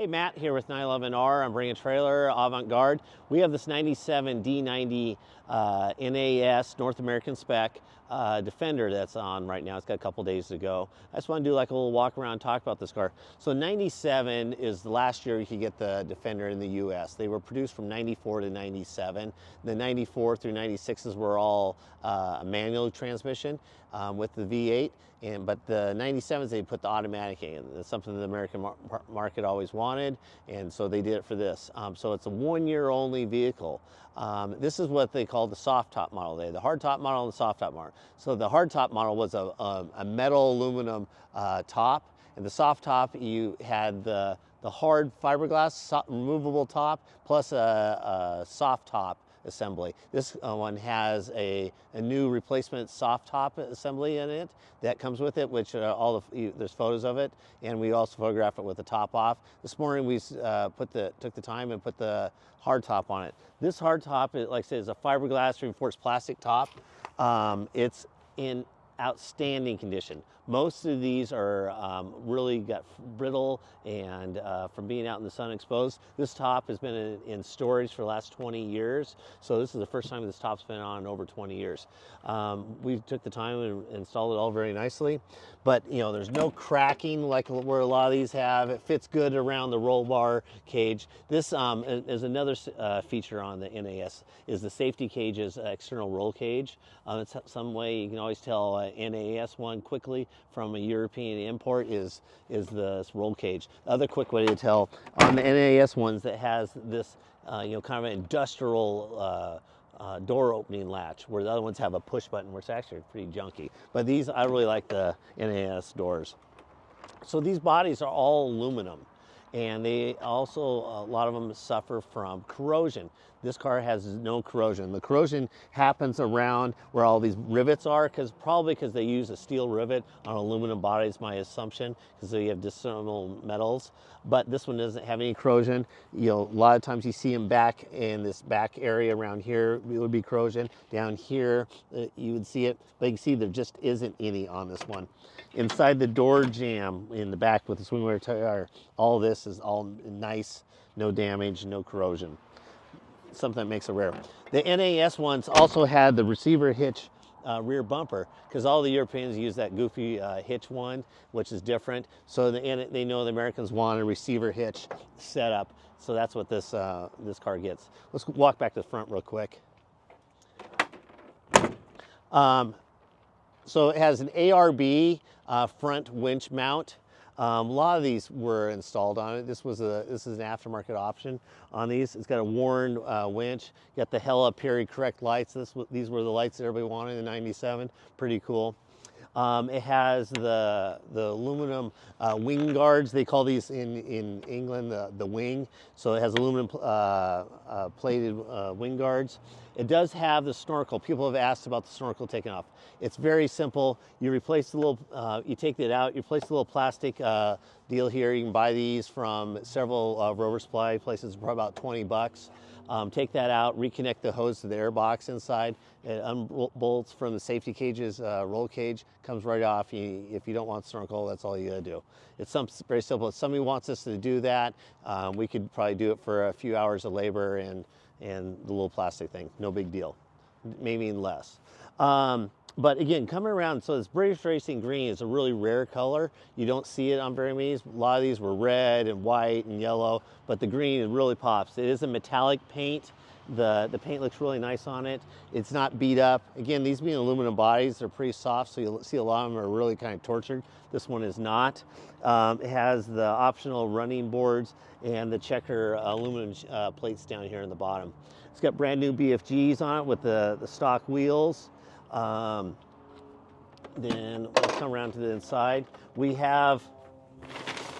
Hey, Matt here with 911R. I'm bringing a trailer, Avant-Garde. We have this 97 D90 NAS, North American spec Defender that's on right now. It's got a couple days to go. I just want to do like a little walk around and talk about this car. So 97 is the last year you could get the Defender in the US. They were produced from 94 to 97. The 94 through 96s were all a manual transmission with the V8. But the 97s, they put the automatic in. That's something the American market always wanted, and so they did it for this. So it's a 1 year only vehicle. This is what they call the soft top model. They had the hard top model and the soft top model. So the hard top model was a metal aluminum top, and the soft top, you had the hard fiberglass removable top plus a soft top assembly. This one has a new replacement soft top assembly in it that comes with it, which there's photos of it, and we also photographed it with the top off. This morning we took the time and put the hard top on it. This hard top, like I said, is a fiberglass reinforced plastic top. It's in outstanding condition. Most of these are really got brittle and from being out in the sun exposed. This top has been in storage for the last 20 years. So this is the first time this top's been on in over 20 years. We took the time and installed it all very nicely. But you know, there's no cracking like where a lot of these have. It fits good around the roll bar cage. This is another feature on the NAS is the safety cage's external roll cage. It's some way you can always tell NAS one quickly from a European import is this roll cage. The other quick way to tell on the NAS ones that has this kind of an industrial door opening latch, where the other ones have a push button, which is actually pretty junky. But these, I really like the NAS doors. So these bodies are all aluminum, and they also, a lot of them suffer from corrosion. This car has no corrosion. The corrosion happens around where all these rivets are, probably because they use a steel rivet on aluminum body is my assumption, because they have discernible metals. But this one doesn't have any corrosion. A lot of times you see them back in this back area around here, it would be corrosion. Down here, you would see it, but you can see there just isn't any on this one. Inside the door jamb in the back with the swing weight tire, all this is all nice, no damage, no corrosion. Something that makes it rare. The NAS ones also had the receiver hitch rear bumper, because all the Europeans use that goofy hitch one, which is different. So they know the Americans want a receiver hitch setup, so that's what this car gets. Let's walk back to the front real quick. So it has an ARB front winch mount. A lot of these were installed on it. This is an aftermarket option on these. It's got a Warren winch. You got the Hella Perry correct lights. These were the lights that everybody wanted in the 97. Pretty cool. It has the aluminum wing guards. They call these in England the wing. So it has aluminum plated wing guards. It does have the snorkel. People have asked about the snorkel taken off. It's very simple. You replace the little, you take it out, you replace the little plastic deal here. You can buy these from several Rover supply places for about 20 bucks. Take that out, reconnect the hose to the air box inside. It unbolts from the safety cage's roll cage, comes right off. If you don't want snorkel, that's all you gotta do. It's very simple. If somebody wants us to do that, we could probably do it for a few hours of labor and the little plastic thing, no big deal, maybe less. But again, coming around, so this British Racing green is a really rare color. You don't see it on very many. A lot of these were red and white and yellow, but the green really pops. It is a metallic paint. The paint looks really nice on it. It's not beat up. Again, these being aluminum bodies, they're pretty soft, so you'll see a lot of them are really kind of tortured. This one is not. It has the optional running boards and the checker aluminum plates down here in the bottom. It's got brand new BFGs on it with the stock wheels. Then let's come around to the inside. We have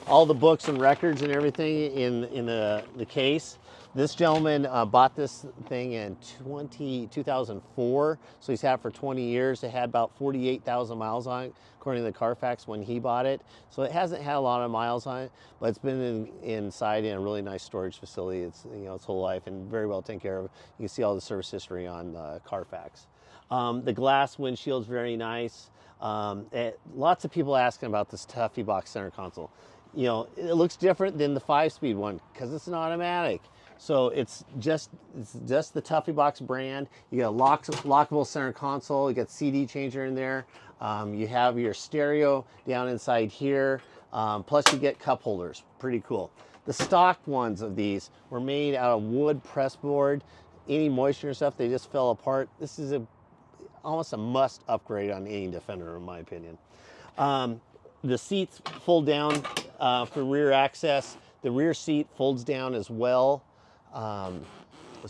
all the books and records and everything in the case. This gentleman bought this thing in 2004, so he's had it for 20 years. It had about 48,000 miles on it, according to the Carfax when he bought it. So it hasn't had a lot of miles on it, but it's been inside in a really nice storage facility. It's its whole life and very well taken care of. You can see all the service history on Carfax. The glass windshield's very nice. Lots of people asking about this Tuffy box center console. you know, it looks different than the 5-speed one because it's an automatic. So it's just the Tuffy Box brand. You got a lockable center console. You got CD changer in there. You have your stereo down inside here. Plus you get cup holders. Pretty cool. The stock ones of these were made out of wood press board. Any moisture and stuff, they just fell apart. This is almost a must upgrade on any Defender, in my opinion. The seats fold down for rear access. The rear seat folds down as well. So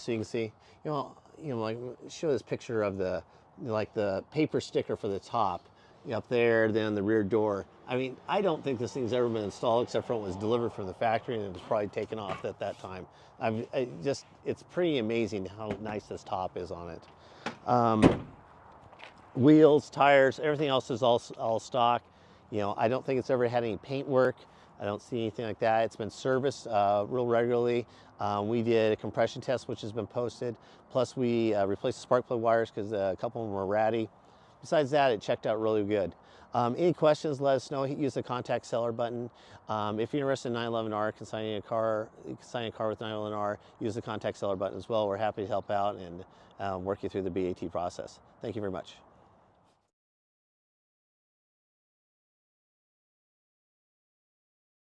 you can see, like show this picture of the paper sticker for the top up there, then the rear door. I mean, I don't think this thing's ever been installed except for it was delivered from the factory and it was probably taken off at that time. It's pretty amazing how nice this top is on it. Wheels, tires, everything else is all stock. I don't think it's ever had any paint work. I don't see anything like that. It's been serviced real regularly. We did a compression test, which has been posted. Plus, we replaced the spark plug wires because a couple of them were ratty. Besides that, it checked out really good. Any questions, let us know. Use the contact seller button. If you're interested in 911R, consigning a car with 911R, use the contact seller button as well. We're happy to help out and work you through the BAT process. Thank you very much.